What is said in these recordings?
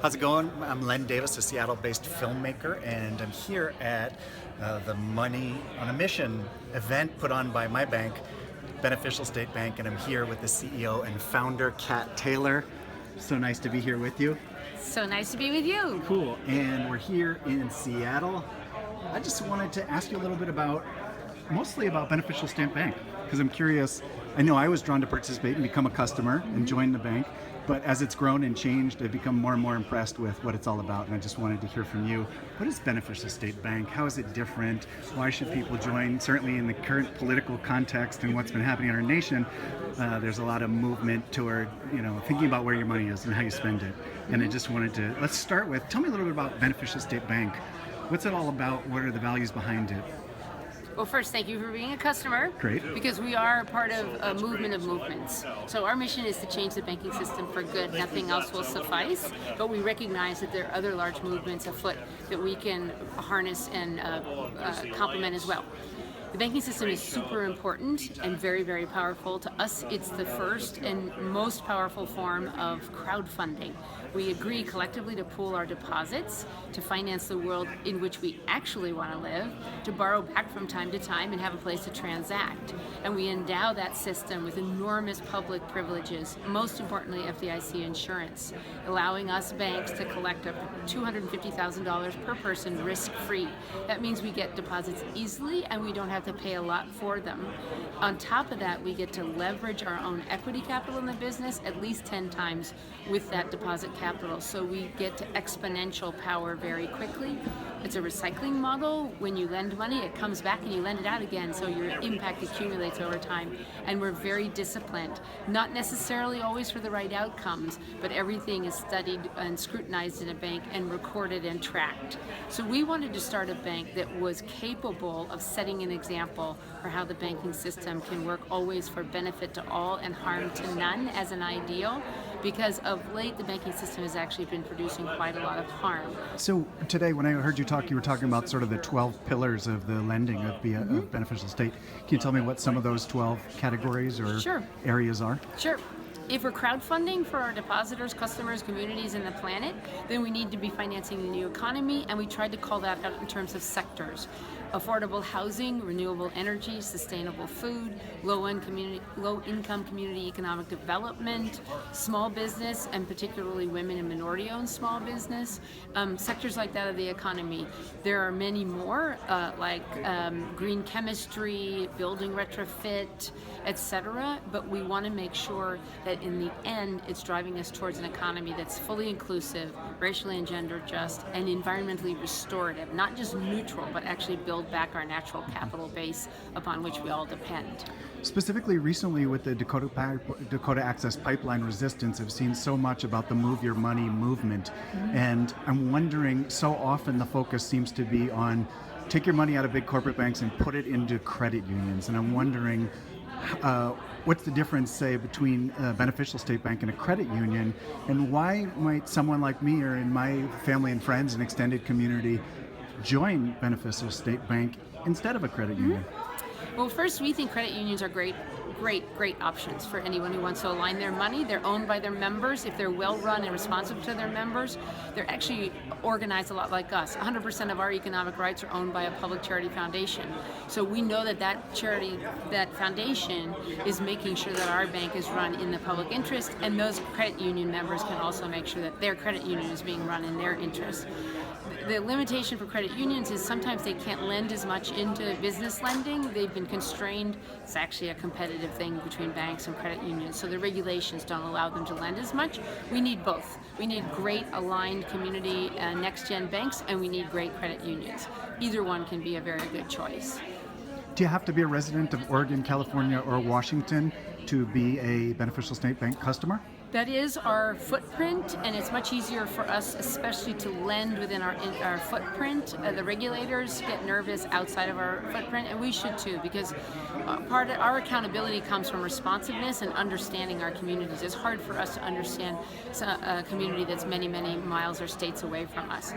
How's it going? I'm Len Davis, a Seattle-based filmmaker, and I'm here at the Money on a Mission event put on by my bank, Beneficial State Bank, and I'm here with the CEO and founder, Kat Taylor. So nice to be here with you. So nice to be with you. Cool. And we're here in Seattle. I just wanted to ask you a little bit mostly about Beneficial State Bank, because I'm curious. I know I was drawn to participate and become a customer and join the bank, but as it's grown and changed, I've become more and more impressed with what it's all about, and I just wanted to hear from you. What is Beneficial State Bank? How is it different? Why should people join? Certainly in the current political context and what's been happening in our nation, there's a lot of movement toward, thinking about where your money is and how you spend it. And I just wanted to, let's start with, tell me a little bit about Beneficial State Bank. What's it all about? What are the values behind it? Well, first, thank you for being a customer. Great. Because we are part of a movement of movements. So our mission is to change the banking system for good. Nothing else will suffice. But we recognize that there are other large movements afoot that we can harness and complement as well. The banking system is super important and very, very powerful. To us, it's the first and most powerful form of crowdfunding. We agree collectively to pool our deposits, to finance the world in which we actually want to live, to borrow back from time to time and have a place to transact. And we endow that system with enormous public privileges, most importantly FDIC insurance, allowing us banks to collect up to $250,000 per person risk-free. That means we get deposits easily and we don't have to pay a lot for them. On top of that, we get to leverage our own equity capital in the business at least 10 times with that deposit capital. So we get to exponential power very quickly. It's a recycling model. When you lend money, it comes back and you lend it out again, so your impact accumulates over time. And we're very disciplined, not necessarily always for the right outcomes, but everything is studied and scrutinized in a bank and recorded and tracked. So we wanted to start a bank that was capable of setting an example for how the banking system can work always for benefit to all and harm to none as an ideal, because of late the banking system has actually been producing quite a lot of harm. So today when I heard you talk, you were talking about sort of the 12 pillars of the lending of Beneficial State. Can you tell me what some of those 12 categories or areas are? Sure. If we're crowdfunding for our depositors, customers, communities, and the planet, then we need to be financing the new economy, and we tried to call that out in terms of sectors. Affordable housing, renewable energy, sustainable food, low-income community economic development, small business, and particularly women and minority-owned small business, sectors like that of the economy. There are many more, like green chemistry, building retrofit, etc., but we want to make sure that in the end it's driving us towards an economy that's fully inclusive, racially and gender just, and environmentally restorative, not just neutral, but actually build back our natural capital base upon which we all depend. Specifically recently with the Dakota Access Pipeline resistance, I've seen so much about the Move Your Money movement. And I'm wondering, so often the focus seems to be on take your money out of big corporate banks and put it into credit unions. And I'm wondering, what's the difference, say, between a Beneficial State Bank and a credit union, and why might someone like me or in my family and friends and extended community join Beneficial State Bank instead of a credit union? Well, first, we think credit unions are great options for anyone who wants to align their money. They're owned by their members. If they're well run and responsive to their members, they're actually organized a lot like us. 100% of our economic rights are owned by a public charity foundation. So we know that charity, that foundation is making sure that our bank is run in the public interest, and those credit union members can also make sure that their credit union is being run in their interest. The limitation for credit unions is sometimes they can't lend as much into business lending. They've been constrained. It's actually a competitive thing between banks and credit unions, so the regulations don't allow them to lend as much. We need both. We need great aligned community next-gen banks, and we need great credit unions. Either one can be a very good choice. Do you have to be a resident of Oregon, California, or Washington to be a Beneficial State Bank customer? That is our footprint, and it's much easier for us, especially to lend within our footprint. The regulators get nervous outside of our footprint, and we should too, because part of our accountability comes from responsiveness and understanding our communities. It's hard for us to understand a community that's many, many miles or states away from us.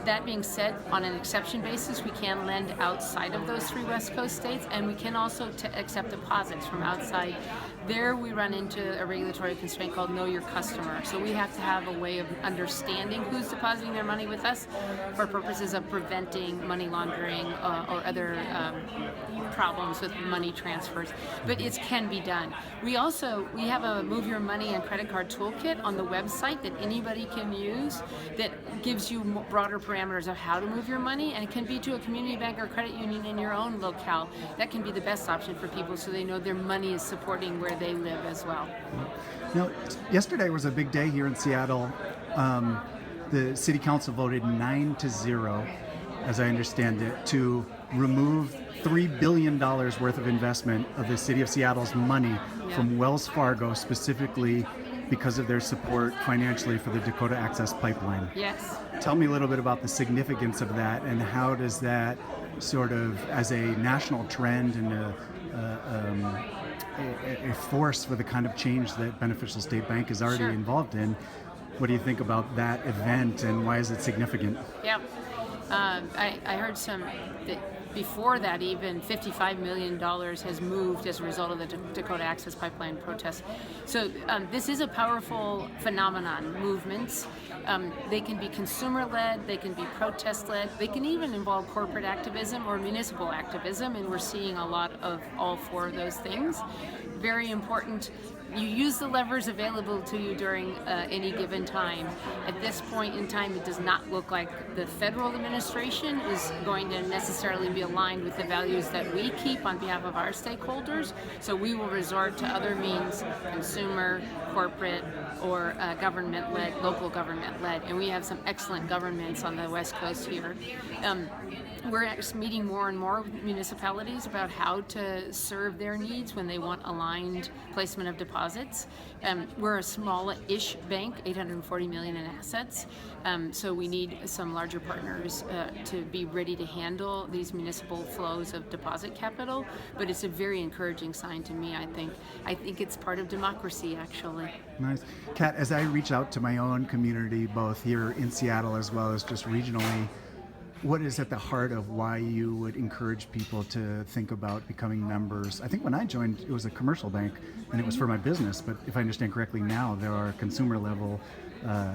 That being said, on an exception basis, we can lend outside of those 3 West Coast states, and we can also accept deposits from outside There we run into a regulatory constraint called know your customer. So we have to have a way of understanding who's depositing their money with us for purposes of preventing money laundering or other problems with money transfers. But it can be done. We have a Move Your Money and credit card toolkit on the website that anybody can use that gives you broader parameters of how to move your money, and it can be to a community bank or credit union in your own locale. That can be the best option for people so they know their money is supporting where they live as well. Now, yesterday was a big day here in Seattle. The City Council voted 9-0, as I understand it, to remove $3 billion worth of investment of the City of Seattle's money from Wells Fargo, specifically because of their support financially for the Dakota Access Pipeline. Yes. Tell me a little bit about the significance of that, and how does that sort of, as a national trend and a force for the kind of change that Beneficial State Bank is already involved in, what do you think about that event, and why is it significant? Yeah. I heard before that, even $55 million has moved as a result of the Dakota Access Pipeline protests. So this is a powerful phenomenon, movements. They can be consumer-led, they can be protest-led, they can even involve corporate activism or municipal activism, and we're seeing a lot of all four of those things. Very important. You use the levers available to you during any given time. At this point in time, it does not look like the federal administration is going to necessarily be aligned with the values that we keep on behalf of our stakeholders. So we will resort to other means, consumer, corporate, or government-led, local government-led. And we have some excellent governments on the West Coast here. We're meeting more and more with municipalities about how to serve their needs when they want aligned placement of deposits. We're a small-ish bank, $840 million in assets, so we need some larger partners to be ready to handle these municipal flows of deposit capital. But it's a very encouraging sign to me. I think it's part of democracy, actually. Nice. Kat, as I reach out to my own community, both here in Seattle as well as just regionally, what is at the heart of why you would encourage people to think about becoming members? I think when I joined, it was a commercial bank, and it was for my business. But if I understand correctly, now there are consumer level.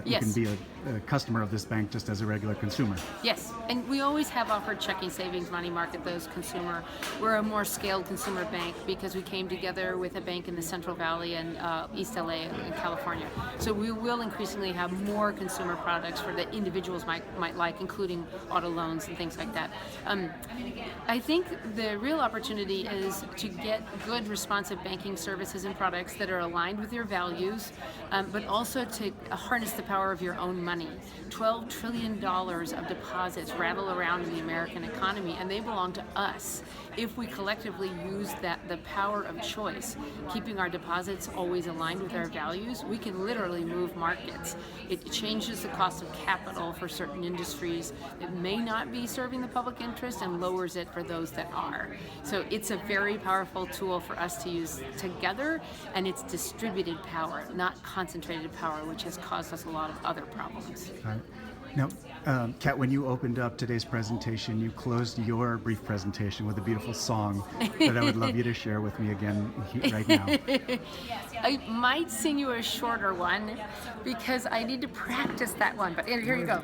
You can be a customer of this bank just as a regular consumer. Yes, and we always have offered checking, savings, money market, those consumer. We're a more scaled consumer bank because we came together with a bank in the Central Valley and East LA in California. So we will increasingly have more consumer products for that individuals might like, including auto loans and things like that. I think the real opportunity is to get good responsive banking services and products that are aligned with your values, but also to harness the power of your own money. $12 trillion of deposits rattle around in the American economy, and they belong to us. If we collectively use the power of choice, keeping our deposits always aligned with our values, we can literally move markets. It changes the cost of capital for certain industries that may not be serving the public interest and lowers it for those that are. So it's a very powerful tool for us to use together, and it's distributed power, not concentrated power, which has caused us a lot of other problems. Right. Now, Kat, when you opened up today's presentation, you closed your brief presentation with a beautiful song that I would love you to share with me again right now. I might sing you a shorter one because I need to practice that one, but here you go.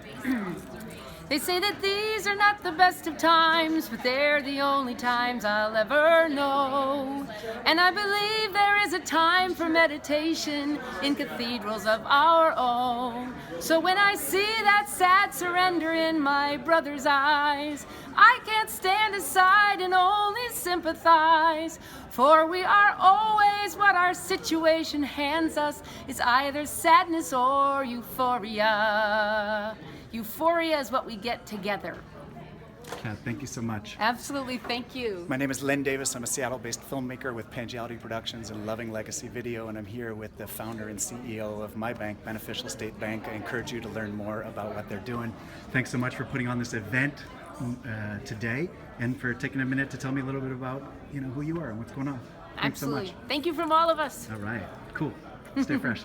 They say that these are not the best of times, but they're the only times I'll ever know. And I believe there is a time for meditation in cathedrals of our own. So when I see that sad surrender in my brother's eyes, I can't stand aside and only sympathize. For we are always what our situation hands us. It's either sadness or euphoria. Euphoria is what we get together. Kat, thank you so much. Absolutely, thank you. My name is Len Davis. I'm a Seattle-based filmmaker with Pangiality Productions and Loving Legacy Video, and I'm here with the founder and CEO of my bank, Beneficial State Bank. I encourage you to learn more about what they're doing. Thanks so much for putting on this event today, and for taking a minute to tell me a little bit about who you are and what's going on. Thanks Absolutely. so much. Thank you from all of us. All right, cool. Stay fresh.